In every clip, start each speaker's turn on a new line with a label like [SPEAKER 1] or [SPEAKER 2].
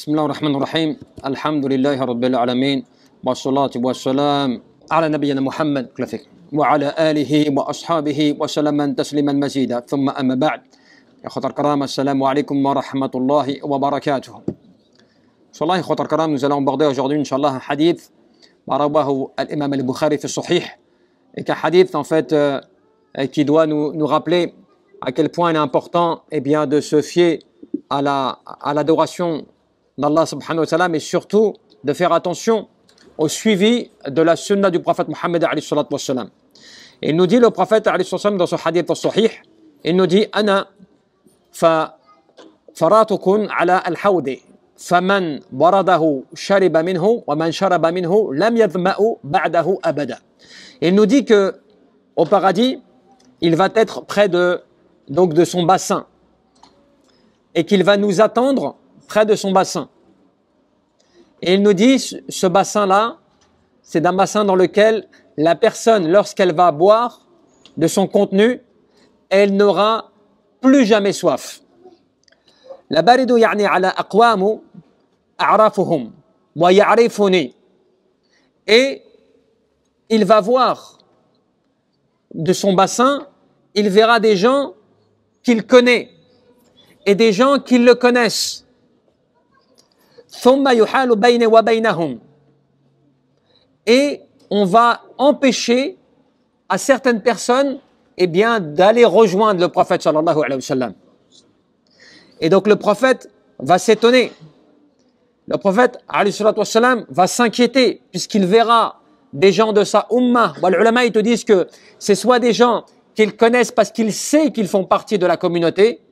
[SPEAKER 1] بسم الله الرحمن الرحيم الحمد لله رب العالمين والصلاة والسلام على نبينا محمد وعلى آله وأصحابه وسلم تسليما مزيدا ثم أما بعد يا أخوة الكرام السلام عليكم ورحمة الله وبركاته. Inch'Allah, يا أخوة الكرام, nous allons aborder aujourd'hui, Inch'Allah, un hadith رواه الإمام البخاري في الصحيح, et qu'un hadith en fait qui doit nous rappeler à quel point il est important bien, de se fier à l'adoration d'Allah subhanahu wa ta'ala, mais surtout de faire attention au suivi de la sunna du prophète Mohammed alayhi salatu wa salam. Il nous dit, le prophète alayhi salatu wa salam, dans ce hadith al-sahih, il nous dit ana faratukun ala al-hawdi faman waradahu shariba minhu wa man sharaba minhu lam yadhma'u ba'dahu abada. Il nous dit que au paradis, il va être près de son bassin et qu'il va nous attendre près de son bassin. Et il nous dit, ce bassin-là, c'est un bassin dans lequel la personne, lorsqu'elle va boire de son contenu, elle n'aura plus jamais soif. La baridu ya'ni ala aqwamu a'rafuhum wa ya'rifuni. Et il va voir de son bassin, il verra des gens qu'il connaît et des gens qui le connaissent. Et on va empêcher à certaines personnes d'aller rejoindre le prophète sallallahu alayhi wa sallam. Et donc le prophète va s'étonner. Le prophète alayhi wa sallam va s'inquiéter puisqu'il verra des gens de sa ummah. Les ulama ils te disent que c'est soit des gens qu'il connaissent parce qu'il sait qu'ils font partie de la communauté,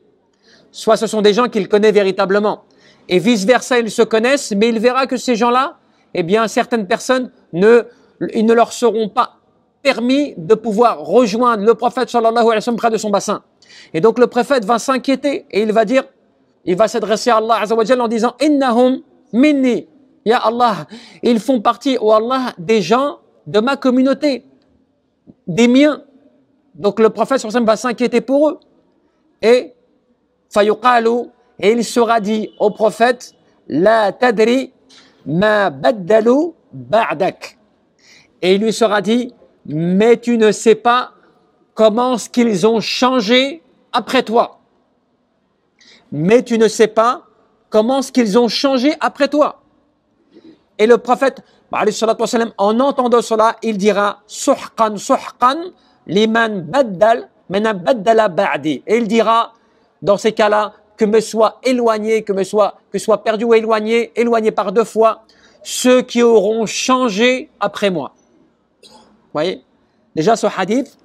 [SPEAKER 1] soit ce sont des gens qu'il connaît véritablement. Et vice-versa, ils se connaissent, mais il verra que ces gens-là, certaines personnes, il ne leur seront pas permis de pouvoir rejoindre le prophète sallallahu alayhi wa sallam près de son bassin. Et donc le prophète va s'inquiéter et il va s'adresser à Allah azza wa jalla en disant « Innahum minni, ya Allah » ils font partie, oh Allah, des gens de ma communauté, des miens. Donc le prophète sallallahu alayhi wa sallam va s'inquiéter pour eux. Et fayuqalu, et il sera dit au prophète la tadri ma baddalu ba'dak. Et il lui sera dit mais tu ne sais pas comment ce qu'ils ont changé après toi. Mais tu ne sais pas comment ce qu'ils ont changé après toi. Et le prophète alayhi salatu wa sallam, en entendant cela, il dira suhqan suhqan liman baddal man baddala ba'di. Et il dira dans ces cas-là que me soit éloigné, que soit perdu ou éloigné par deux fois, ceux qui auront changé après moi. Vous voyez? Déjà, ce hadith,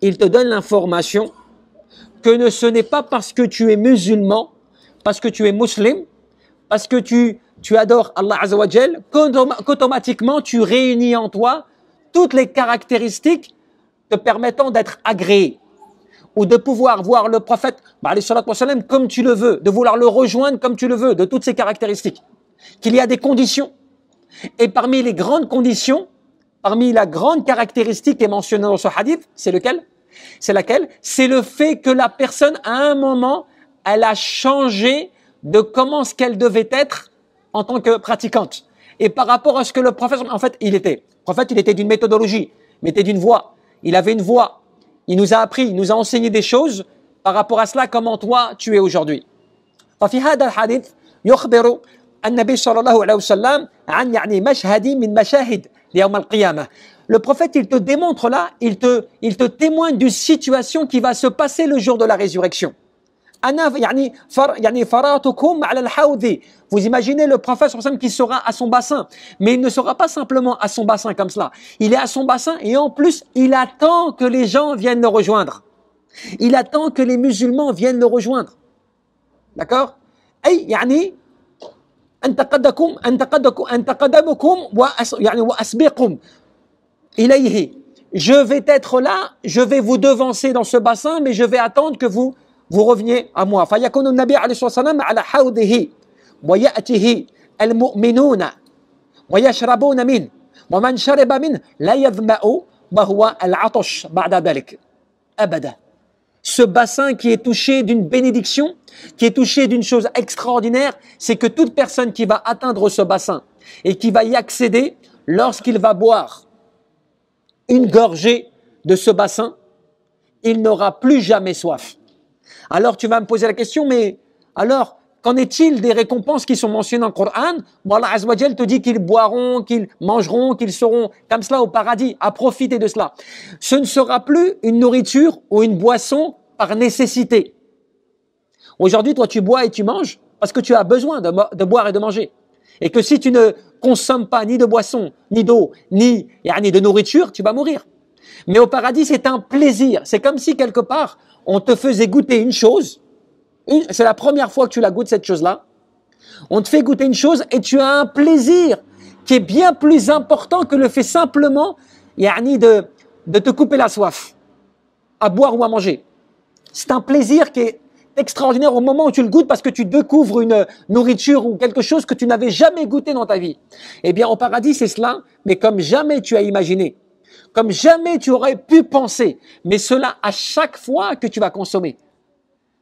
[SPEAKER 1] il te donne l'information que ce n'est pas parce que tu es musulman, parce que tu es musulman, parce que tu adores Allah Azza wa Jal, qu'automatiquement tu réunis en toi toutes les caractéristiques te permettant d'être agréé, ou de pouvoir voir le prophète comme tu le veux, de vouloir le rejoindre comme tu le veux, de toutes ces caractéristiques. Qu'il y a des conditions. Et parmi les grandes conditions, parmi la grande caractéristique qui est mentionnée dans ce hadith, c'est lequel? C'est laquelle? C'est le fait que la personne, à un moment, elle a changé de comment ce qu'elle devait être en tant que pratiquante. Et par rapport à ce que le prophète, en fait, il était. Le prophète, il était d'une méthodologie, il était d'une voie. Il avait une voie. Il nous a appris, il nous a enseigné des choses par rapport à cela, comment toi tu es aujourd'hui. ففي هذا الحديث يخبر النبي صلى الله عليه وسلم عن مشهد من مشاهد يوم القيامة. Le prophète, il te démontre là, il te témoigne d'une situation qui va se passer le jour de la résurrection. Vous imaginez le prophète qui sera à son bassin, mais il ne sera pas simplement à son bassin comme cela. Il est à son bassin et en plus, il attend que les gens viennent le rejoindre. Il attend que les musulmans viennent le rejoindre. D'accord? Je vais être là, je vais vous devancer dans ce bassin, mais je vais attendre que vous reveniez à moi. فيكون النبي عليه الصلاة والسلام على حوضه ويأتيه المؤمنون ويشربون منه ومن شرب منه لا يظمأ وهو العطش بعد ذلك أبدا. ce bassin qui est touché d'une bénédiction, qui est touché d'une chose extraordinaire, c'est que toute personne qui va atteindre ce bassin et qui va y accéder, lorsqu'il va boire une gorgée de ce bassin, il n'aura plus jamais soif. Alors tu vas me poser la question, mais alors, qu'en est-il des récompenses qui sont mentionnées dans le Coran? Bon, Allah Azza wa Jal te dit qu'ils boiront, qu'ils mangeront, qu'ils seront comme cela au paradis, à profiter de cela. Ce ne sera plus une nourriture ou une boisson par nécessité. Aujourd'hui, toi, tu bois et tu manges parce que tu as besoin de boire et de manger. Et que si tu ne consommes pas ni de boisson, ni d'eau, ni de nourriture, tu vas mourir. Mais au paradis, c'est un plaisir. C'est comme si quelque part, on te faisait goûter une chose. C'est la première fois que tu la goûtes, cette chose-là. On te fait goûter une chose et tu as un plaisir qui est bien plus important que le fait simplement de te couper la soif, à boire ou à manger. C'est un plaisir qui est extraordinaire au moment où tu le goûtes parce que tu découvres une nourriture ou quelque chose que tu n'avais jamais goûté dans ta vie. Eh bien, au paradis, c'est cela, mais comme jamais tu as imaginé, comme jamais tu aurais pu penser, mais cela à chaque fois que tu vas consommer.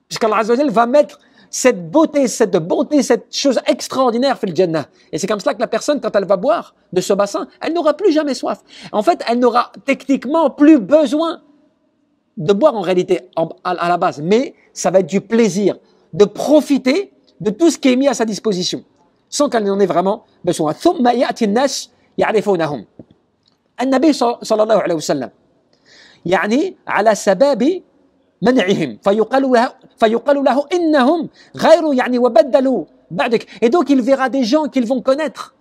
[SPEAKER 1] Puisqu'Allah Azza wa Jal va mettre cette beauté, cette chose extraordinaire fait le Jannah. Et c'est comme cela que la personne, quand elle va boire de ce bassin, elle n'aura plus jamais soif. En fait, elle n'aura techniquement plus besoin de boire en réalité à la base, mais ça va être du plaisir, de profiter de tout ce qui est mis à sa disposition, sans qu'elle en ait vraiment besoin. ثم يأتي الناس يعرفونهم. النبي صلى الله عليه وسلم يعني على سباب منعهم فيقال له إنهم غير وبدلوا بعدك. Et donc il verra des gens qu'ils vont connaître.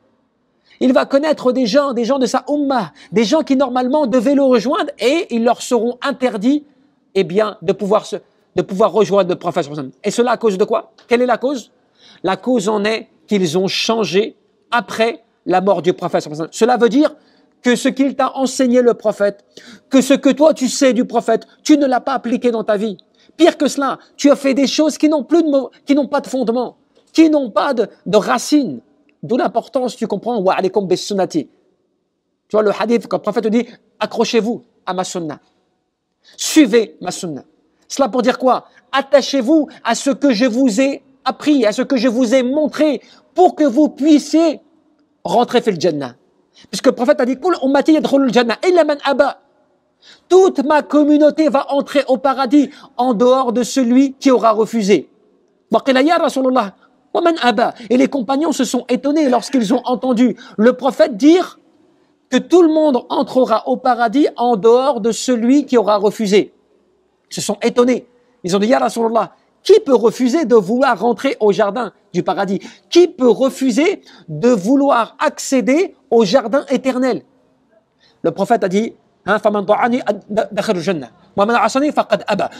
[SPEAKER 1] Il va connaître des gens de sa ummah, des gens qui normalement devaient le rejoindre et ils leur seront interdits de pouvoir rejoindre le prophète. Et cela à cause de quoi? Quelle est la cause? La cause en est qu'ils ont changé après la mort du prophète. Cela veut dire que ce qu'il t'a enseigné le prophète, que ce que toi tu sais du prophète, tu ne l'as pas appliqué dans ta vie. Pire que cela, tu as fait des choses qui n'ont pas de fondement, qui n'ont pas de racines. D'où l'importance, tu comprends, wa alaykum bis sunnati. Tu vois le hadith, quand le prophète te dit, accrochez-vous à ma sunna. Suivez ma sunna. Cela pour dire quoi? Attachez-vous à ce que je vous ai appris, à ce que je vous ai montré, pour que vous puissiez rentrer fil jannah. Puisque le prophète a dit, Kul ummati yadkhulul jannah illa man aba. Toute ma communauté va entrer au paradis en dehors de celui qui aura refusé. Wa qila ya Rasulullah. Et les compagnons se sont étonnés lorsqu'ils ont entendu le prophète dire que tout le monde entrera au paradis en dehors de celui qui aura refusé. Ils se sont étonnés. Ils ont dit, Ya Rasulullah, qui peut refuser de vouloir rentrer au jardin du paradis? Qui peut refuser de vouloir accéder au jardin éternel? Le prophète a dit,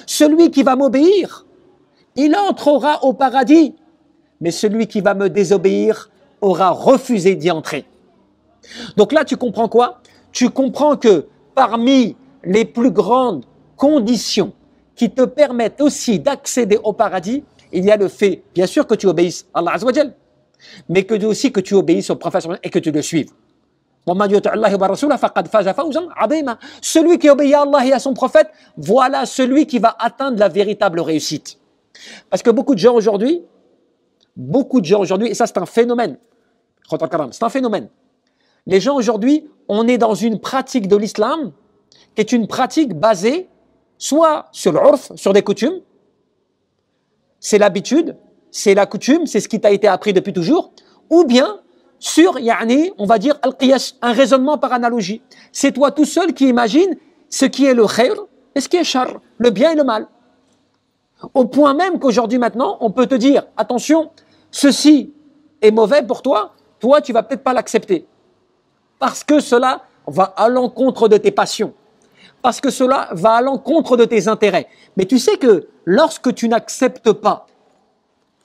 [SPEAKER 1] celui qui va m'obéir, il entrera au paradis. Mais celui qui va me désobéir aura refusé d'y entrer. Donc là, tu comprends quoi? Tu comprends que parmi les plus grandes conditions qui te permettent aussi d'accéder au paradis, il y a le fait, bien sûr, que tu obéisses à Allah Azza wa Jal, mais que aussi que tu obéisses au prophète et que tu le suives. Celui qui obéit à Allah et à son prophète, voilà celui qui va atteindre la véritable réussite. Parce que beaucoup de gens aujourd'hui, et ça c'est un phénomène, c'est un phénomène. Les gens aujourd'hui, on est dans une pratique de l'islam qui est une pratique basée soit sur l'urf, sur des coutumes, c'est l'habitude, c'est la coutume, c'est ce qui t'a été appris depuis toujours, ou bien sur, on va dire, al-qiyas, un raisonnement par analogie. C'est toi tout seul qui imagine ce qui est le khair et ce qui est shar, le bien et le mal. Au point même qu'aujourd'hui maintenant, on peut te dire, attention, ceci est mauvais pour toi, toi tu vas peut-être pas l'accepter. Parce que cela va à l'encontre de tes passions. Parce que cela va à l'encontre de tes intérêts. Mais tu sais que lorsque tu n'acceptes pas,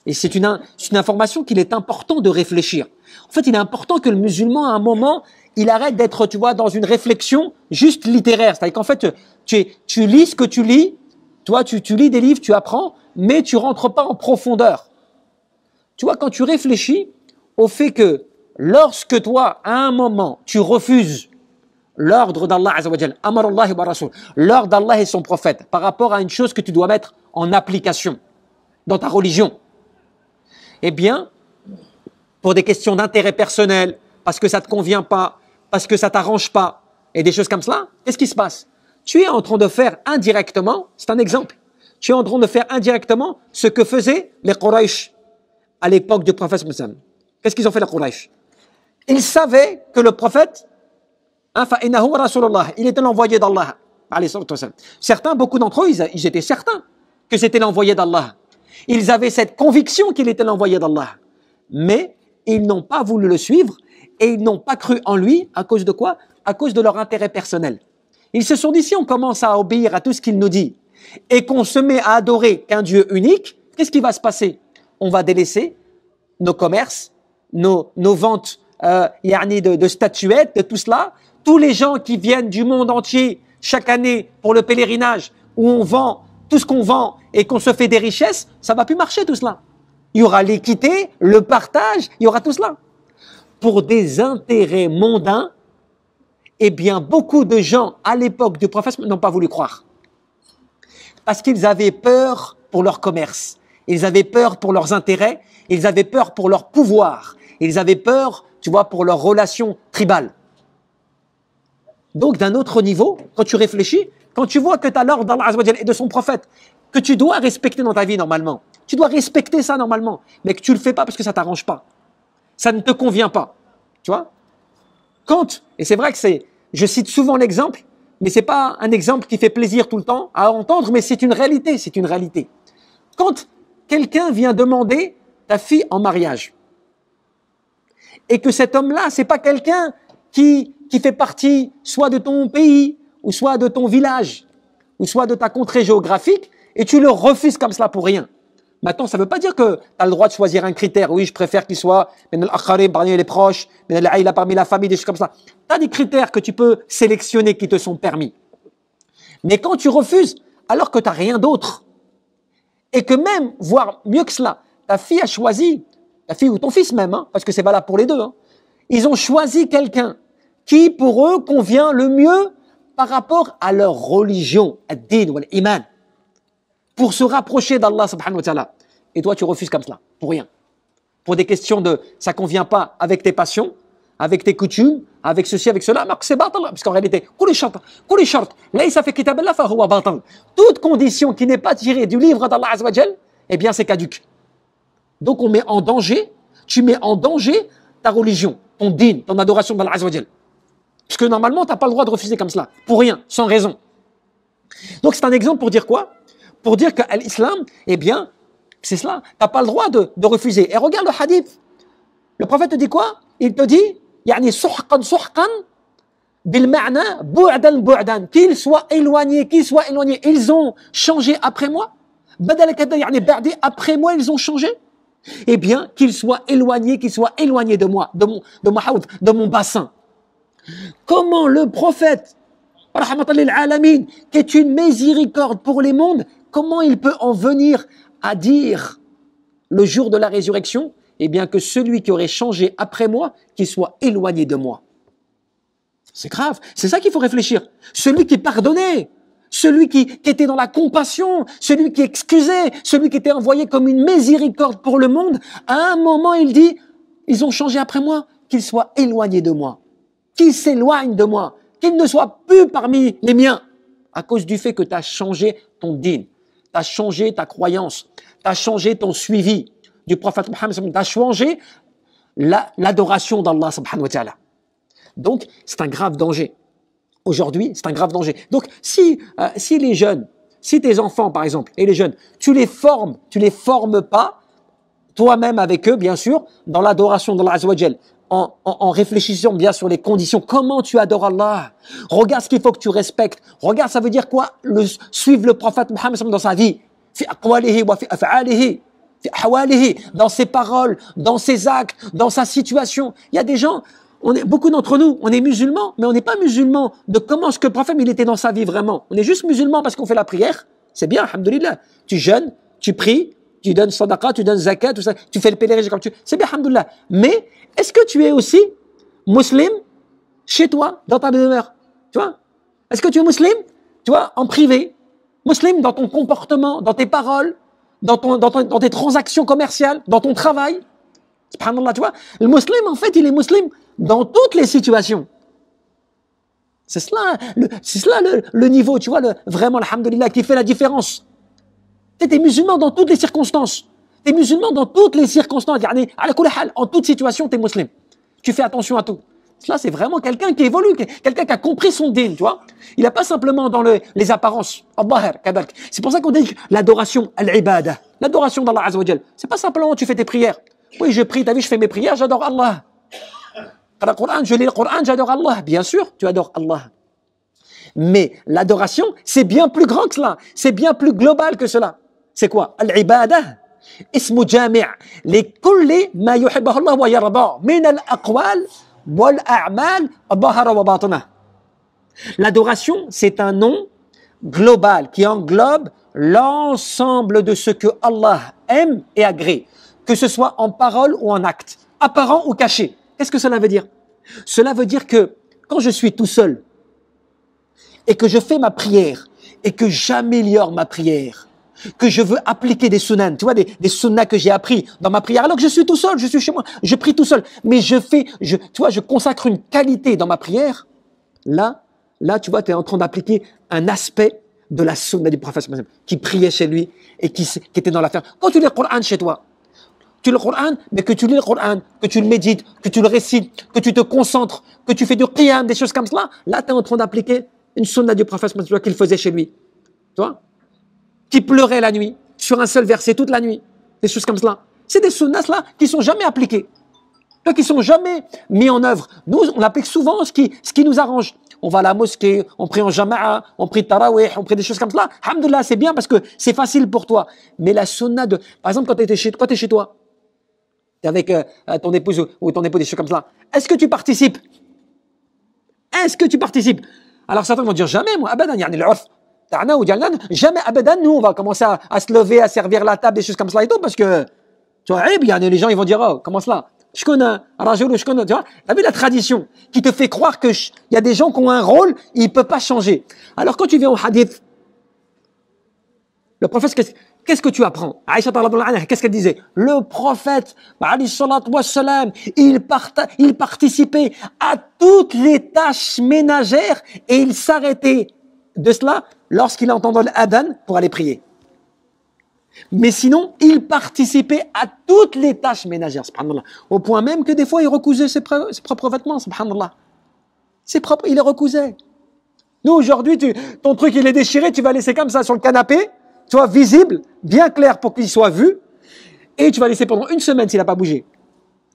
[SPEAKER 1] et c'est une information qu'il est important de réfléchir. En fait, il est important que le musulman, à un moment, il arrête d'être, tu vois, dans une réflexion juste littéraire. C'est-à-dire qu'en fait, tu lis ce que tu lis, toi, tu lis des livres, tu apprends, mais tu rentres pas en profondeur. Tu vois, quand tu réfléchis au fait que lorsque toi, à un moment, tu refuses l'ordre d'Allah Azza wa Jal, Amar Allah wa Rasul, l'ordre d'Allah et son prophète, par rapport à une chose que tu dois mettre en application dans ta religion, eh bien, pour des questions d'intérêt personnel, parce que ça ne te convient pas, parce que ça ne t'arrange pas, et des choses comme cela, qu'est-ce qui se passe? Tu es en train de faire indirectement, c'est un exemple, tu es en train de faire indirectement ce que faisaient les Quraysh à l'époque du prophète Mohammed. Qu'est-ce qu'ils ont fait les Quraysh? Ils savaient que le prophète, il était l'envoyé d'Allah. Certains, beaucoup d'entre eux, ils étaient certains que c'était l'envoyé d'Allah. Ils avaient cette conviction qu'il était l'envoyé d'Allah. Mais ils n'ont pas voulu le suivre et ils n'ont pas cru en lui à cause de quoi? À cause de leur intérêt personnel. Ils se sont dit, si on commence à obéir à tout ce qu'il nous dit et qu'on se met à adorer qu'un Dieu unique, qu'est-ce qui va se passer? On va délaisser nos commerces, nos ventes de statuettes, de tout cela. Tous les gens qui viennent du monde entier chaque année pour le pèlerinage, où on vend tout ce qu'on vend et qu'on se fait des richesses, ça va plus marcher tout cela. Il y aura l'équité, le partage, il y aura tout cela. Pour des intérêts mondains, eh bien, beaucoup de gens à l'époque du prophète n'ont pas voulu croire. Parce qu'ils avaient peur pour leur commerce, ils avaient peur pour leurs intérêts, ils avaient peur pour leur pouvoir, ils avaient peur, tu vois, pour leurs relations tribales. Donc, d'un autre niveau, quand tu réfléchis, quand tu vois que tu as l'ordre d'Allah Azza wa Jalla et de son prophète, que tu dois respecter dans ta vie normalement, tu dois respecter ça normalement, mais que tu le fais pas parce que ça t'arrange pas. Ça ne te convient pas. Tu vois? Et c'est vrai que je cite souvent l'exemple, mais c'est pas un exemple qui fait plaisir tout le temps à entendre, mais c'est une réalité, c'est une réalité. Quand quelqu'un vient demander ta fille en mariage, et que cet homme-là, c'est pas quelqu'un qui fait partie soit de ton pays, ou soit de ton village, ou soit de ta contrée géographique, et tu le refuses comme cela pour rien. Maintenant, ça ne veut pas dire que tu as le droit de choisir un critère. Oui, je préfère qu'il soit parmi les proches, parmi la famille, des choses comme ça. Tu as des critères que tu peux sélectionner qui te sont permis. Mais quand tu refuses, alors que tu n'as rien d'autre, et que même, voire mieux que cela, ta fille a choisi, ta fille ou ton fils même, parce que c'est valable pour les deux, ils ont choisi quelqu'un qui, pour eux, convient le mieux par rapport à leur religion, ad-din ou l'iman, pour se rapprocher d'Allah subhanahu wa ta'ala. Et toi, tu refuses comme cela, pour rien. Pour des questions de, ça convient pas avec tes passions, avec tes coutumes, avec ceci, avec cela, mais c'est batal, parce qu'en réalité, toute condition qui n'est pas tirée du livre d'Allah Azza wa Jal, eh bien, c'est caduque. Donc, on met en danger, tu mets en danger ta religion, ton din, ton adoration d'Allah Azza wa Jal. Parce que normalement, tu n'as pas le droit de refuser comme cela, pour rien, sans raison. Donc, c'est un exemple pour dire quoi? Pour dire que l'islam, eh bien, c'est cela. Tu n'as pas le droit de refuser. Et regarde le hadith. Le prophète te dit quoi? Il te dit, yani suhqan suhqan, bil ma'na, bu'dan bu'dan. Qu'ils soient éloignés, Ils ont changé après moi. Badal kada, yani ba'di, après moi, ils ont changé. Eh bien, qu'ils soient éloignés de moi, de mon bassin. Comment le prophète, rahmatan lil alamin, qui est une miséricorde pour les mondes, comment il peut en venir à dire le jour de la résurrection, eh bien que celui qui aurait changé après moi, qu'il soit éloigné de moi. C'est grave, c'est ça qu'il faut réfléchir. Celui qui pardonnait, celui qui était dans la compassion, celui qui excusait, celui qui était envoyé comme une miséricorde pour le monde, à un moment il dit, ils ont changé après moi, qu'ils soient éloignés de moi, qu'ils s'éloignent de moi, qu'ils ne soient plus parmi les miens, à cause du fait que tu as changé ton din. Tu as changé ta croyance, tu as changé ton suivi du prophète Mohammed, tu as changé l'adoration d'Allah subhanahu wa ta'ala. Donc, c'est un grave danger. Aujourd'hui, c'est un grave danger. Donc, si les jeunes, si tes enfants par exemple, et les jeunes, tu les formes pas, toi-même avec eux, bien sûr, dans l'adoration d'Allah Azza wa Jal, en réfléchissant bien sur les conditions, comment tu adores Allah. Regarde ce qu'il faut que tu respectes. Regarde, ça veut dire quoi? Suivre le prophète Mohammed dans sa vie. Fi aqwalihi wa fi af'alihi, fi ahwalihi, dans ses paroles, dans ses actes, dans sa situation. Il y a des gens, beaucoup d'entre nous, on est musulmans, mais on n'est pas musulmans de comment ce que le prophète il était dans sa vie vraiment. On est juste musulmans parce qu'on fait la prière. C'est bien, alhamdoulilah. Tu jeûnes, tu pries, tu donnes sadaqa, tu donnes zakat, tout ça, tu fais le pèlerinage comme tu... C'est bien, alhamdoulilah. Mais est-ce que tu es aussi musulman chez toi, dans ta demeure? Tu vois? Est-ce que tu es musulman? Tu vois, en privé. Musulman dans ton comportement, dans tes paroles, dans tes transactions commerciales, dans ton travail. Subhanallah, tu vois? Le musulman, en fait, il est musulman dans toutes les situations. C'est cela le niveau, tu vois, vraiment, alhamdoulilah, qui fait la différence. Tu es musulman dans toutes les circonstances. Tu es musulman dans toutes les circonstances. En toute situation, tu es musulman. Tu fais attention à tout. Cela, c'est vraiment quelqu'un qui évolue, quelqu'un qui a compris son din, tu vois. Il n'est pas simplement dans les apparences. C'est pour ça qu'on dit l'adoration, al-ibada, l'adoration d'Allah Azza wa Jal. C'est pas simplement tu fais tes prières. Oui, je prie, t'as vu, je fais mes prières, j'adore Allah. Le Coran, je lis le Coran, j'adore Allah. Bien sûr, tu adores Allah. Mais l'adoration, c'est bien plus grand que cela. C'est bien plus global que cela. C'est quoi? Al-ibada. اسم جامع لكل ما يحبه الله ويرضاه من الأقوال والأعمال الظاهرة وباطنة. L'adoration, c'est un nom global qui englobe l'ensemble de ce que Allah aime et agrée, que ce soit en parole ou en acte, apparent ou caché. Qu'est-ce que cela veut dire? Cela veut dire que quand je suis tout seul et que je fais ma prière et que j'améliore ma prière, que je veux appliquer des sunnahs, tu vois, des sunnahs que j'ai appris dans ma prière, alors que je suis tout seul, je suis chez moi, je prie tout seul, mais tu vois, je consacre une qualité dans ma prière, là, tu vois, tu es en train d'appliquer un aspect de la sunnah du prophète qui priait chez lui et qui était dans l'affaire. Quand tu lis le Coran chez toi, tu lis le Coran, mais que tu lis le Coran, que tu le médites, que tu le récites, que tu te concentres, que tu fais du qiyam, des choses comme cela, là, tu es en train d'appliquer une sunnah du prophète qu'il faisait chez lui. Tu vois? Qui pleurait la nuit, sur un seul verset toute la nuit, des choses comme cela. C'est des sunnas là qui sont jamais appliquées, qui sont jamais mis en œuvre. Nous, on applique souvent ce qui nous arrange. On va à la mosquée, on prie en jama'a, on prie tarawih, on prie des choses comme cela. Alhamdoulilah, c'est bien parce que c'est facile pour toi. Mais la sunna par exemple, quand tu es chez toi, tu es avec ton épouse ou ton époux, des choses comme cela. Est-ce que tu participes? Alors certains vont dire jamais, moi, abadan, yani l'urf. Jamais abadan, nous on va commencer à se lever, à servir la table, des choses comme cela et tout, parce que tu vois, les gens ils vont dire, oh, comment cela? Je connais Rajul ou je connais, tu vois. T'as vu la tradition qui te fait croire que il y a des gens qui ont un rôle, ils ne peuvent pas changer. Alors quand tu viens au hadith, le prophète, qu'est-ce que tu apprends? Aïcha, qu'est-ce qu'elle disait? Le prophète, il participait à toutes les tâches ménagères et il s'arrêtait de cela lorsqu'il entendait l'adhan pour aller prier. Mais sinon, il participait à toutes les tâches ménagères, subhanallah. Au point même que des fois, il recousait ses propres vêtements, subhanallah. Il les recousait. Nous, aujourd'hui, ton truc, il est déchiré, tu vas laisser comme ça sur le canapé, tu vois, visible, bien clair pour qu'il soit vu, et tu vas laisser pendant une semaine s'il n'a pas bougé.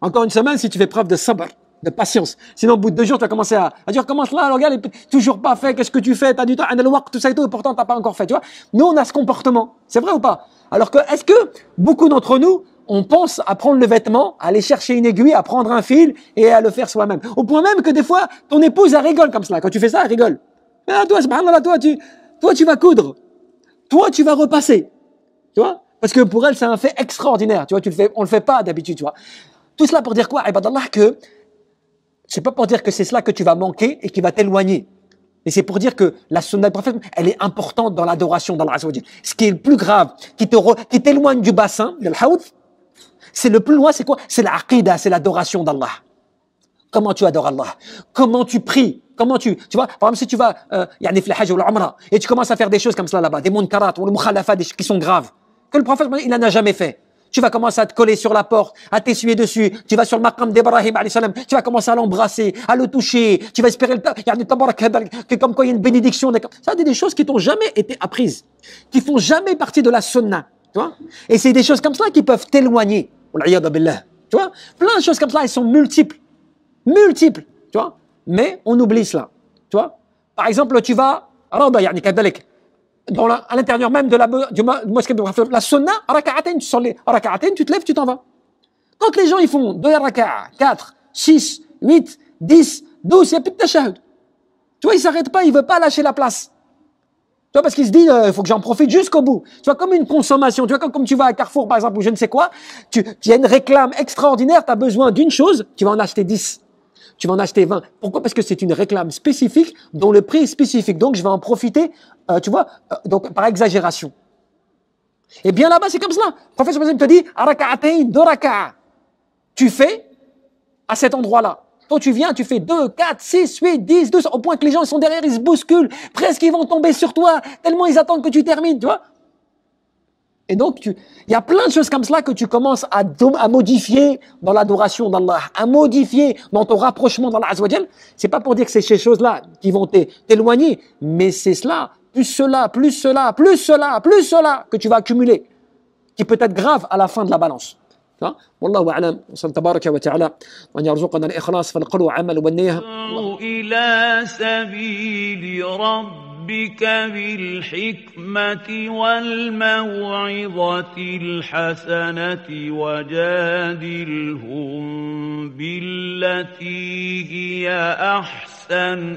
[SPEAKER 1] Encore une semaine si tu fais preuve de sabr, de patience. Sinon, au bout de 2 jours, tu vas commencer à dire, comment cela, regarde, il n'est toujours pas fait, qu'est-ce que tu fais, tu as du temps, tout ça et tout, et pourtant, tu n'as pas encore fait, tu vois. Nous, on a ce comportement. C'est vrai ou pas? Alors que, est-ce que beaucoup d'entre nous, on pense à prendre le vêtement, à aller chercher une aiguille, à prendre un fil et à le faire soi-même? Au point même que des fois, ton épouse, elle rigole comme cela. Quand tu fais ça, elle rigole. Ah, toi, subhanallah, toi, tu vas coudre. Toi, tu vas repasser. Tu vois? Parce que pour elle, c'est un fait extraordinaire. Tu vois, on le fait pas d'habitude, tu vois. Tout cela pour dire quoi? Ibadallah, que c'est pas pour dire que c'est cela que tu vas manquer et qui va t'éloigner. Et c'est pour dire que la sunna du prophète, elle est importante dans l'adoration d'Allah Azza wa Jalla. Ce qui est le plus grave, qui t'éloigne du bassin, de l'haoud, c'est le plus loin, c'est quoi? C'est l'aqidah, c'est l'adoration d'Allah. Comment tu adores Allah? Comment tu pries? Comment tu vois, par exemple, si tu vas, yani fil hajj ou l'umra, et tu commences à faire des choses comme cela là-bas, des munkarat ou des mukhalafat qui sont graves, que le prophète, il n'en a jamais fait. Tu vas commencer à te coller sur la porte, à t'essuyer dessus. Tu vas sur le maqam d'Ibrahim, tu vas commencer à l'embrasser, à le toucher. Tu vas espérer que comme quoi il y a une bénédiction. Ça, c'est des choses qui n'ont jamais été apprises, qui font jamais partie de la sunna. Tu vois? Et c'est des choses comme ça qui peuvent t'éloigner. Tu vois? Plein de choses comme ça, elles sont multiples. Tu vois? Mais on oublie cela. Tu vois? Par exemple, tu vas, à l'intérieur même de du mosquée de la sunna, raka'atain, tu sors les raka'atain, tu te lèves, tu t'en vas. Quand les gens ils font 2 raka'a, 4, 6, 8, 10, 12, il n'y a plus de tashahhud. Tu vois, ils s'arrêtent pas, ils veulent pas lâcher la place. Tu vois, parce qu'ils se disent, il faut que j'en profite jusqu'au bout. Tu vois, comme une consommation. Tu vois, comme tu vas à Carrefour, par exemple, ou je ne sais quoi, il y a une réclame extraordinaire, tu as besoin d'une chose, tu vas en acheter 10. tu vas en acheter 20. Pourquoi? Parce que c'est une réclame spécifique dont le prix est spécifique. Donc, je vais en profiter, tu vois, donc par exagération. Et bien là-bas, c'est comme cela. Le prophète sallallahu alayhi wa sallam te dit, raka'atayn, 2 raka'a. Tu fais à cet endroit-là. Toi, tu viens, tu fais 2, 4, 6, 8, 10, 12, au point que les gens ils sont derrière, ils se bousculent. Presque ils vont tomber sur toi, tellement ils attendent que tu termines, tu vois. Et donc, il y a plein de choses comme cela que tu commences à modifier dans l'adoration d'Allah, à modifier dans ton rapprochement d'Allah Azza wa Jal. C'est pas pour dire que c'est ces choses-là qui vont t'éloigner, mais c'est cela, plus cela, plus cela, plus cela, plus cela que tu vas accumuler, qui peut être grave à la fin de la balance. والله أعلم وصل تبارك وتعالى وأن يرزقنا الإخلاص في القول والعمل والنية
[SPEAKER 2] إلى سبيل ربك بالحكمة والموعظة الحسنة وجادلهم بالتي هي أحسن